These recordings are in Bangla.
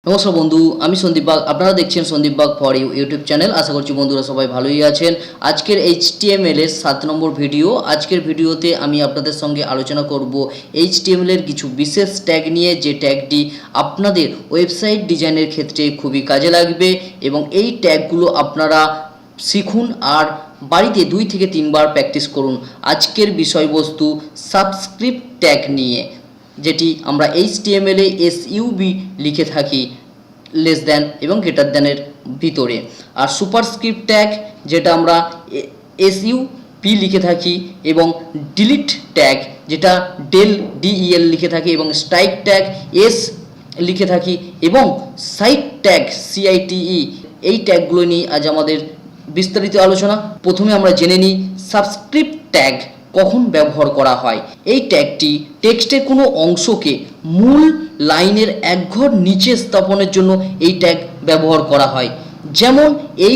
নমস্কার বন্ধু, আমি সন্দীপ বাগ। আপনারা দেখছেন Sandip Bag for you YouTube channel. আশা করছি বন্ধুরা সবাই ভালোই আছেন। আজকের HTML এর 7 নম্বর ভিডিও। আজকের ভিডিওতে আমি আপনাদের সঙ্গে আলোচনা করব HTML এর কিছু বিশেষ ট্যাগ নিয়ে, যে ট্যাগটি আপনাদের ওয়েবসাইট ডিজাইনের ক্ষেত্রে খুবই কাজে লাগবে এবং এই ট্যাগগুলো আপনারা শিখুন আর বাড়িতে 2 থেকে 3 বার প্র্যাকটিস করুন। আজকের বিষয়বস্তু সাবস্ক্রিপ্ট ট্যাগ নিয়ে, যেটি আমরা HTML এ SUB লিখে থাকি লেস দ্যান এবং গ্রেটার দ্যানের ভিতরে, আর সুপারস্ক্রিপ্ট ট্যাগ যেটা আমরা SUP লিখে থাকি, এবং ডিলিট ট্যাগ যেটা DEL লিখে থাকি, এবং স্ট্রাইক ট্যাগ S লিখে থাকি, এবং সাইট ট্যাগ CITE। এই ট্যাগগুলো নিয়ে আজ আমাদের বিস্তারিত আলোচনা। প্রথমে আমরা জেনে নিই সাবস্ক্রিপ্ট ট্যাগ কখন ব্যবহার করা হয়। এই ট্যাগটি টেক্সটের কোনো অংশকে মূল লাইনের এক ঘর নিচে স্থাপনের জন্য এই ট্যাগ ব্যবহার করা হয়। যেমন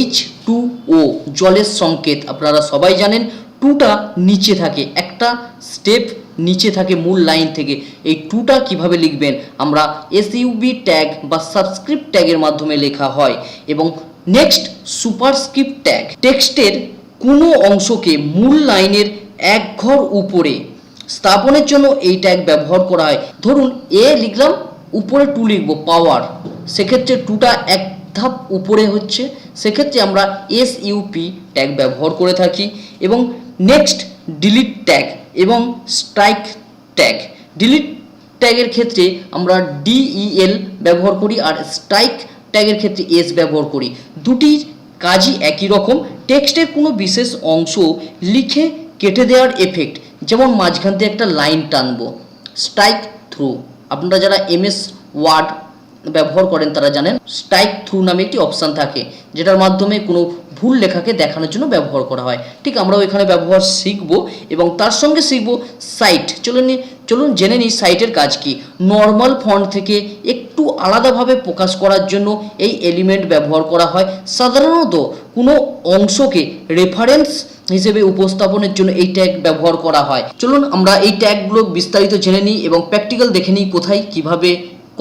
H2O জলের সংকেত, আপনারা সবাই জানেন 2টা নিচে থাকে, একটা স্টেপ নিচে থাকে মূল লাইন থেকে। এই 2টা কিভাবে লিখবেন, আমরা SUB ট্যাগ বা সাবস্ক্রিপ্ট ট্যাগের মাধ্যমে লেখা হয়। এবং নেক্সট সুপারস্ক্রিপ্ট ট্যাগ, টেক্সটের কোনো অংশকে মূল লাইনের এক ঘর উপরে স্থাপনের জন্য এই ট্যাগ ব্যবহার করা হয়। ধরুন লিখলাম, উপরে 2 লিখব পাওয়ার, সেক্ষেত্রে 2টা এক ধাপ উপরে হচ্ছে, সেক্ষেত্রে আমরা SUP ট্যাগ ব্যবহার করে থাকি। এবং নেক্সট ডিলিট ট্যাগ এবং স্ট্রাইক ট্যাগ। ডিলিট ট্যাগের ক্ষেত্রে আমরা DEL ব্যবহার করি, আর স্ট্রাইক ট্যাগের ক্ষেত্রে S ব্যবহার করি। দুটির কাজই একই রকম, টেক্সটের কোনো বিশেষ অংশ লিখে কেটে দেওয়ার এফেক্ট। যেমন মাঝখান থেকে একটা লাইন টানবো, স্ট্রাইক থ্রু। আপনারা যারা MS ওয়ার্ড ব্যবহার করেন তারা জানেন স্ট্রাইক থ্রু নামে একটি অপশান থাকে, যেটার মাধ্যমে কোনো ভুল লেখাকে দেখানোর জন্য ব্যবহার করা হয়। ঠিক আমরাও এখানে ব্যবহার শিখব, এবং তার সঙ্গে শিখব সাইট। চলুন জেনে নিই সাইটের কাজ কি। নর্মাল ফন্ট থেকে একটু আলাদাভাবে প্রকাশ করার জন্য এই এলিমেন্ট ব্যবহার করা হয়। সাধারণত কোনো অংশকে রেফারেন্স হিসেবে উপস্থাপনের জন্য এই ট্যাগ ব্যবহার করা হয়। চলুন আমরা এই ট্যাগগুলো বিস্তারিত জেনে নিই এবং প্র্যাকটিক্যাল দেখে নিই কোথায় কিভাবে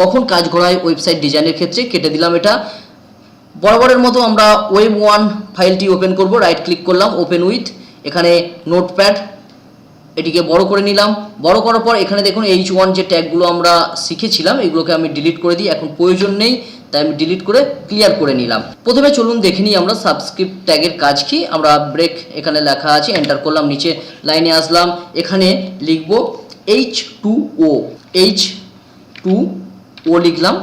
কখন কাজ করা হয় ওয়েবসাইট ডিজাইনের ক্ষেত্রে। কেটে দিলাম এটা। বরাবরের মতো আমরা ওয়েব 1 ফাইলটি ওপেন করব। রাইট ক্লিক করলাম, ওপেন উইথ। এখানে নোটপ্যাড, এটিকে বড় করে নিলাম। বড় করার পর এখানে দেখুন H1 যে ট্যাগগুলো আমরা শিখেছিলাম এগুলোকে আমি ডিলিট করে দিই, এখন প্রয়োজন নেই, তাই আমি ডিলিট করে ক্লিয়ার করে নিলাম। প্রথমে চলুন দেখে নিই আমরা সাবস্ক্রিপ্ট ট্যাগের কাজ কি। আমরা ব্রেক এখানে লেখা আছে, এন্টার করলাম, নিচে লাইনে আসলাম, এখানে লিখব H2O লিখলাম।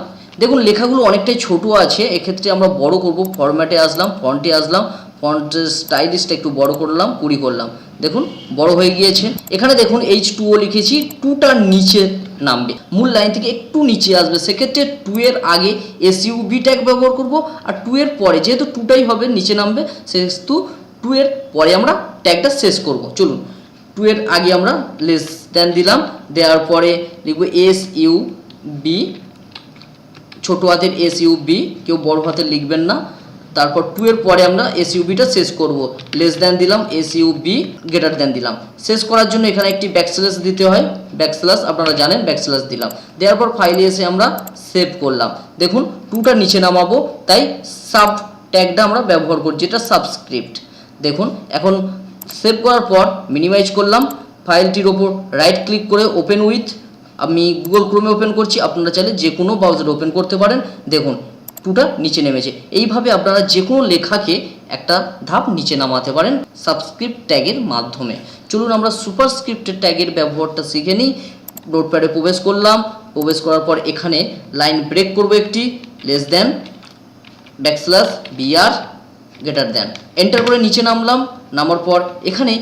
দেখুন লেখাগুলো অনেকটাই ছোট আছে, এক্ষেত্রে আমরা বড় করব। ফরম্যাটে আসলাম, ফন্টে আসলাম, ফন্টের স্টাইলিশটা একটু বড় করলাম, 20 করলাম। দেখুন বড় হয়ে গিয়েছে। এখানে দেখুন H2O লিখেছি, 2টার নিচে নামবে, মূল লাইন থেকে একটু নিচে আসবে, সেক্ষেত্রে 2 এর আগে SUB ট্যাগ ব্যবহার করব, আর 2 এর পরে যেহেতু 2টাই হবে নিচে নামবে, সেহেতু 2 এর পরে আমরা ট্যাগটা শেষ করব। চলুন 2 এর আগে আমরা লেস দ্যান দিলাম, দেওয়ার পরে লিখব SUB, ছোট হাতের SUB, কেউ বড় হাতের লিখবেন না। তারপর 2 এর পরে আমরা SUBটা শেষ করব, লেস দ্যান দিলাম, SUB গ্রেটার দ্যান দিলাম। শেষ করার জন্য এখানে একটি ব্যাকস্ল্যাশ দিতে হয়, ব্যাকস্ল্যাশ আপনারা জানেন, ব্যাকস্ল্যাশ দিলাম। দেওয়ার পর ফাইলে এসে আমরা সেভ করলাম। দেখুন 2টা নিচে নামাবো, তাই সাব ট্যাগটা আমরা ব্যবহার করছি, যেটা সাবস্ক্রিপ্ট। দেখুন এখন সেভ করার পর মিনিমাইজ করলাম, ফাইলটির ওপর রাইট ক্লিক করে ওপেন উইথ। আমি গুগল ক্রোমে ওপেন করছি, আপনারা চাইলে যে কোনো ব্রাউজারে ওপেন করতে পারেন। দেখুন 2টা নিচে নেমেছে। এইভাবে আপনারা যে কোনো লেখাকে একটা ধাপ নিচে নামাতে পারেন সাবস্ক্রিপ্ট ট্যাগের মাধ্যমে। চলুন আমরা সুপারস্ক্রিপ্টের ট্যাগের ব্যবহারটা শিখে নিই। নোটপ্যাডে প্রবেশ করলাম, প্রবেশ করার পর এখানে লাইন ব্রেক করব একটি, less than, backslash, BR, greater than, enter করে নিচে নামলাম। নামার পর এখানে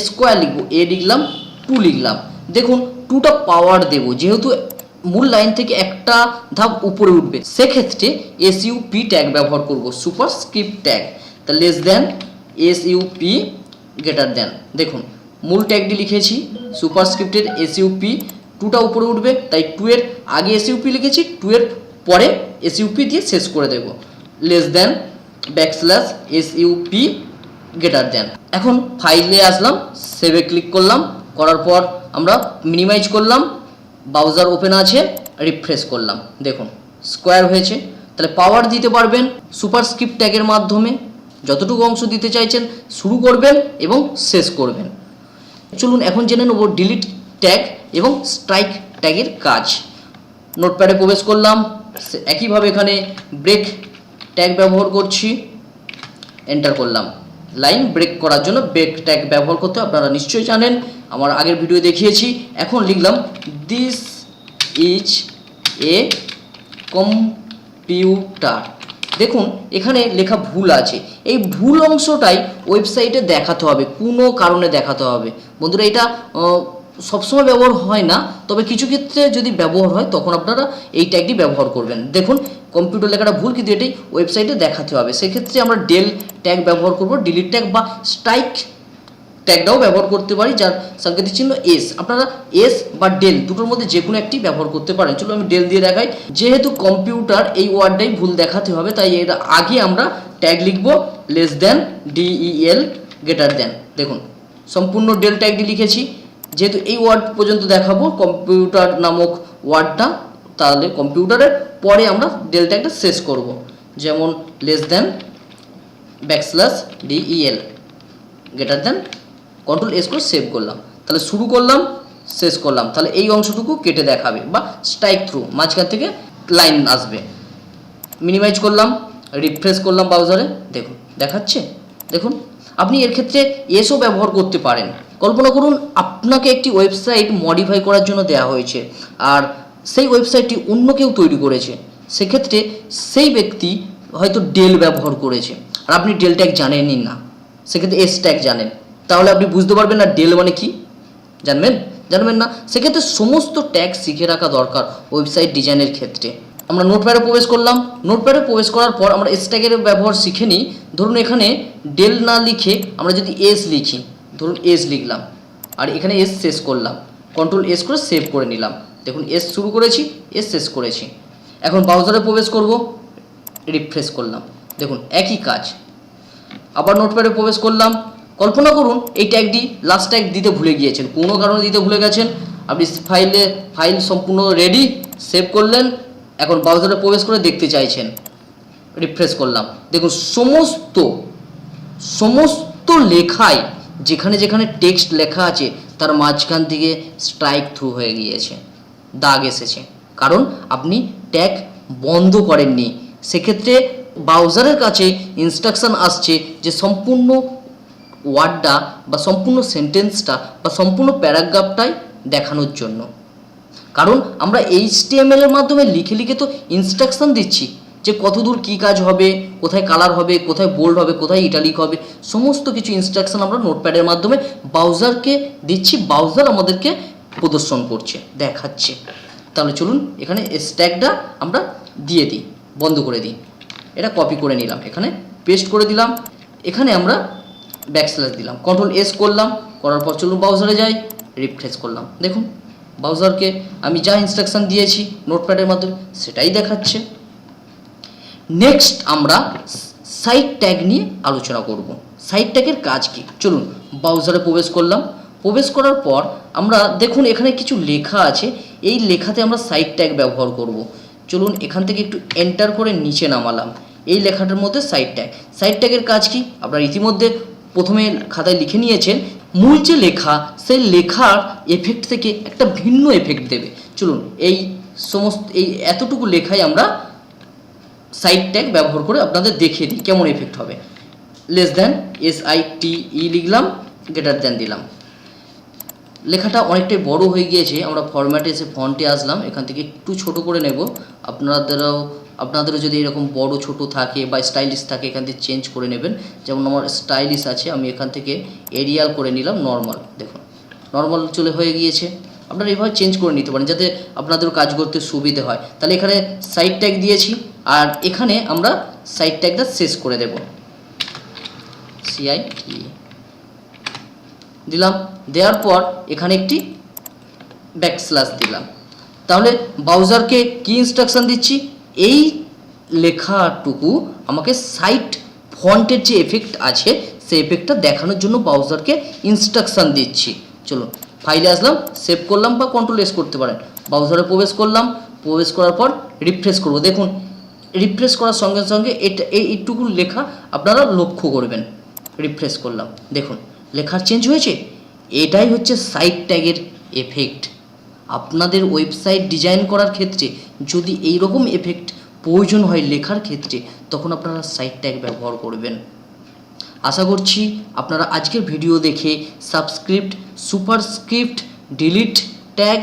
স্কোয়ার লিখব, লিখলাম, 2 লিখলাম। দেখুন 2টা পাওয়ার দেব, যেহেতু মূল লাইন থেকে একটা ধাপ উপরে উঠবে, সেক্ষেত্রে SUP ট্যাগ ব্যবহার করব, সুপারস্ক্রিপ্ট ট্যাগ। তা less than, SUP, greater than. দেখুন মূল ট্যাগটি লিখেছি, সুপারস্ক্রিপ্টের SUP, 2টা উপরে উঠবে, তাই 2 এর আগে SUP লিখেছি, 2 এর পরে SUP দিয়ে শেষ করে দেব, less than, backslash, SUP, greater than. এখন ফাইলে আসলাম, সেভে ক্লিক করলাম, করার পর আমরা মিনিমাইজ করলাম, ব্রাউজার ওপেন আছে, রিফ্রেশ করলাম। দেখুন স্কোয়ার হয়েছে। তাহলে পাওয়ার দিতে পারবেন সুপারস্ক্রিপ্ট ট্যাগের মাধ্যমে, যতটুকু অংশ দিতে চাইছেন শুরু করবেন এবং শেষ করবেন। চলুন এখন জেনে নেব ডিলিট ট্যাগ এবং স্ট্রাইক ট্যাগের কাজ। নোটপ্যাডে প্রবেশ করলাম, একইভাবে এখানে ব্রেক ট্যাগ ব্যবহার করছি, এন্টার করলাম। লাইন ব্রেক করার জন্য ব্রেক ট্যাগ ব্যবহার করতে আপনারা নিশ্চয়ই জানেন, আমার আগের ভিডিও দেখিয়েছি। এখন লিখলাম দিস ইজ এ কম্পিউটার। দেখুন এখানে লেখা ভুল আছে, এই ভুল অংশটাই ওয়েবসাইটে দেখাতে হবে, কোনো কারণে দেখাতে হবে। বন্ধুরা এটা সবসময় ব্যবহার হয় না, তবে কিছু ক্ষেত্রে যদি ব্যবহার হয় তখন আপনারা এই ট্যাগটি ব্যবহার করবেন। দেখুন কম্পিউটার লেখাটা ভুল, কিন্তু এটাই ওয়েবসাইটে দেখাতে হবে। সেক্ষেত্রে আমরা ডেল ট্যাগ ব্যবহার করব, ডিলিট ট্যাগ বা স্ট্রাইক ট্যাগটাও ব্যবহার করতে পারি, যার সাংকেতিক চিহ্ন এস। আপনারা এস বা ডেল দুটোর মধ্যে যে কোনো একটি ব্যবহার করতে পারেন। চলো আমি ডেল দিয়ে দেখাই। যেহেতু কম্পিউটার এই ওয়ার্ডটাই ভুল দেখাতে হবে, তাই এর আগে আমরা ট্যাগ লিখব less than, DEL greater than. দেখুন সম্পূর্ণ ডেল ট্যাগটি লিখেছি, যেহেতু এই ওয়ার্ড পর্যন্ত দেখাবো কম্পিউটার নামক ওয়ার্ডটা, তাহলে কম্পিউটারের পরে আমরা ডেল ট্যাগটা শেষ করব। যেমন less than \DEL greater than, control S করে সেভ করলাম। তাহলে শুরু করলাম, শেষ করলাম, তাহলে এই অংশটুকু কেটে দেখাবে বা স্ট্রাইক থ্রু, মাঝখান থেকে লাইন আসবে। মিনিমাইজ করলাম, রিফ্রেশ করলাম ব্রাউজারে, দেখুন দেখাচ্ছে। দেখুন আপনি এর ক্ষেত্রে এসও ব্যবহার করতে পারেন। কল্পনা করুন আপনাকে একটি ওয়েবসাইট মডিফাই করার জন্য দেওয়া হয়েছে, আর সেই ওয়েবসাইটটি অন্য কেউ তৈরি করেছে। সেক্ষেত্রে সেই ব্যক্তি হয়তো ডেল ব্যবহার করেছে, আর আপনি ডেল ট্যাগ জানেনই না, সেক্ষেত্রে এস ট্যাগ জানেন, তাহলে আপনি বুঝতে পারবেন না ডেল মানে কি, জানবেন না। সেক্ষেত্রে সমস্ত ট্যাগ শিখে রাখা দরকার ওয়েবসাইট ডিজাইনের ক্ষেত্রে। আমরা নোটপ্যাডে প্রবেশ করলাম, নোটপ্যাডে প্রবেশ করার পর আমরা এস ট্যাগের ব্যবহার শিখে নিই। ধরুন এখানে ডেল না লিখে আমরা যদি এস লিখি, ধরুন এস লিখলাম আর এখানে এস শেষ করলাম, কন্ট্রোল এস করে সেভ করে নিলাম। দেখুন এস শুরু করেছি, এস শেষ করেছি। এখন ব্রাউজারে প্রবেশ করব, রিফ্রেশ করলাম, দেখুন একই কাজ। আবার নোটপ্যাডে প্রবেশ করলাম, কল্পনা করুন এই ট্যাগটি লাস্ট ট্যাগ দিতে ভুলে গিয়েছেন, কোনো কারণে দিতে ভুলে গেছেন। আপনি ফাইল সম্পূর্ণ রেডি, সেভ করলেন, এখন ব্রাউজারে প্রবেশ করে দেখতে চাইছেন, রিফ্রেশ করলাম। দেখুন সমস্ত লেখায় যেখানে যেখানে টেক্সট লেখা আছে তার মাঝখান থেকে স্ট্রাইক থ্রু হয়ে গিয়েছে, দাগ এসেছে, কারণ আপনি ট্যাগ বন্ধ করেননি। সেক্ষেত্রে ব্রাউজারের কাছে ইনস্ট্রাকশন আসছে যে সম্পূর্ণ ওয়ার্ডটা বা সম্পূর্ণ সেন্টেন্সটা বা সম্পূর্ণ প্যারাগ্রাফটাই দেখানোর জন্য। কারণ আমরা HTML এর মাধ্যমে লিখে লিখে তো ইনস্ট্রাকশন দিচ্ছি যে কতদূর কী কাজ হবে, কোথায় কালার হবে, কোথায় বোল্ড হবে, কোথায় ইটালিক হবে, সমস্ত কিছু ইনস্ট্রাকশন আমরা নোটপ্যাডের মাধ্যমে ব্রাউজারকে দিচ্ছি, ব্রাউজার আমাদেরকে প্রদর্শন করছে, দেখাচ্ছে। তাহলে চলুন এখানে স্ট্যাগটা আমরা দিয়ে দিই, বন্ধ করে দিই। এটা কপি করে নিলাম, এখানে পেস্ট করে দিলাম, এখানে আমরা ব্যাকস্ল্যাশ দিলাম, কন্ট্রোল এস করলাম, করার পর চলুন ব্রাউজারে যাই, রিফ্রেশ করলাম। দেখুন ব্রাউজারকে আমি যা ইনস্ট্রাকশন দিয়েছি নোটপ্যাডের মাধ্যমে সেটাই দেখাচ্ছে। নেক্সট আমরা সাইট ট্যাগ নিয়ে আলোচনা করব। সাইট ট্যাগের কাজ কি? চলুন ব্রাউজারে প্রবেশ করলাম, প্রবেশ করার পর আমরা দেখুন এখানে কিছু লেখা আছে, এই লেখাতে আমরা সাইট ট্যাগ ব্যবহার করব। চলুন এখান থেকে একটু এন্টার করে নিচে নামালাম, এই লেখাটার মধ্যে সাইট ট্যাগের কাজ কি আপনারা ইতিমধ্যে প্রথমে খাতায় লিখে নিয়েছেন। মূল যে লেখা, সেই লেখার এফেক্ট থেকে একটা ভিন্ন এফেক্ট দেবে। চলুন এই এতটুকু লেখায় আমরা সাইট ট্যাগ ব্যবহার করে আপনাদের দেখিয়ে দিই কেমন এফেক্ট হবে। লেস দেন SITE লিখলাম, গ্রেটার দেন দিলাম। লেখাটা অনেকটাই বড় হয়ে গিয়েছে, আমরা ফরম্যাটে এসে ফন্টে আসলাম, এখান থেকে একটু ছোট করে নেব। আপনাদেরও যদি এরকম বড় ছোট থাকে বা স্টাইলিশ থাকে এখান থেকে চেঞ্জ করে নেবেন। যেমন আমার স্টাইলিশ আছে, আমি এখান থেকে এরিয়াল করে নিলাম, নর্মাল। দেখুন নর্মাল চলে হয়ে গিয়েছে। আপনারা এইভাবে চেঞ্জ করে নিতে পারেন যাতে আপনাদের কাজ করতে সুবিধে হয়। তাহলে এখানে সাইট ট্যাগ দিয়েছি, আর এখানে আমরা সাইট ট্যাগটা শেষ করে দেব, CIE দিলাম। দেওয়ার পর এখানে একটি ব্যাকস্ল্যাশ দিলাম। তাহলে ব্রাউজারকে কি ইনস্ট্রাকশন দিচ্ছি, এই লেখাটুকু আমাকে সাইট ফন্টের যে এফেক্ট আছে সেই এফেক্টটা দেখানোর জন্য ব্রাউজারকে ইনস্ট্রাকশন দিচ্ছি। চলুন ফাইলে আসলাম, সেভ করলাম বা কন্ট্রোল এস করতে পারেন। ব্রাউজারে প্রবেশ করলাম, প্রবেশ করার পর রিফ্রেশ করব। দেখুন রিফ্রেশ করার সঙ্গে সঙ্গে এটা এইটুকু লেখা আপনারা লক্ষ্য করবেন। রিফ্রেশ করলাম, দেখুন লেখার চেঞ্জ হয়েছে। এটাই হচ্ছে সাইট ট্যাগের এফেক্ট। আপনাদের ওয়েবসাইট ডিজাইন করার ক্ষেত্রে যদি এই রকম এফেক্ট প্রয়োজন হয় লেখার ক্ষেত্রে, তখন আপনারা সাইট ট্যাগ ব্যবহার করবেন। আশা করছি আপনারা আজকের ভিডিও দেখে subscript, superscript, delete tag,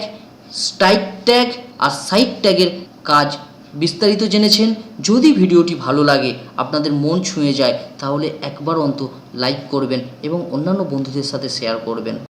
strike tag আর সাইট ট্যাগের কাজ বিস্তারিত জেনেছেন। যদি ভিডিওটি ভালো লাগে, আপনাদের মন ছুঁয়ে যায়, তাহলে একবার অন্তত লাইক করবেন এবং অন্যান্য বন্ধুদের সাথে শেয়ার করবেন।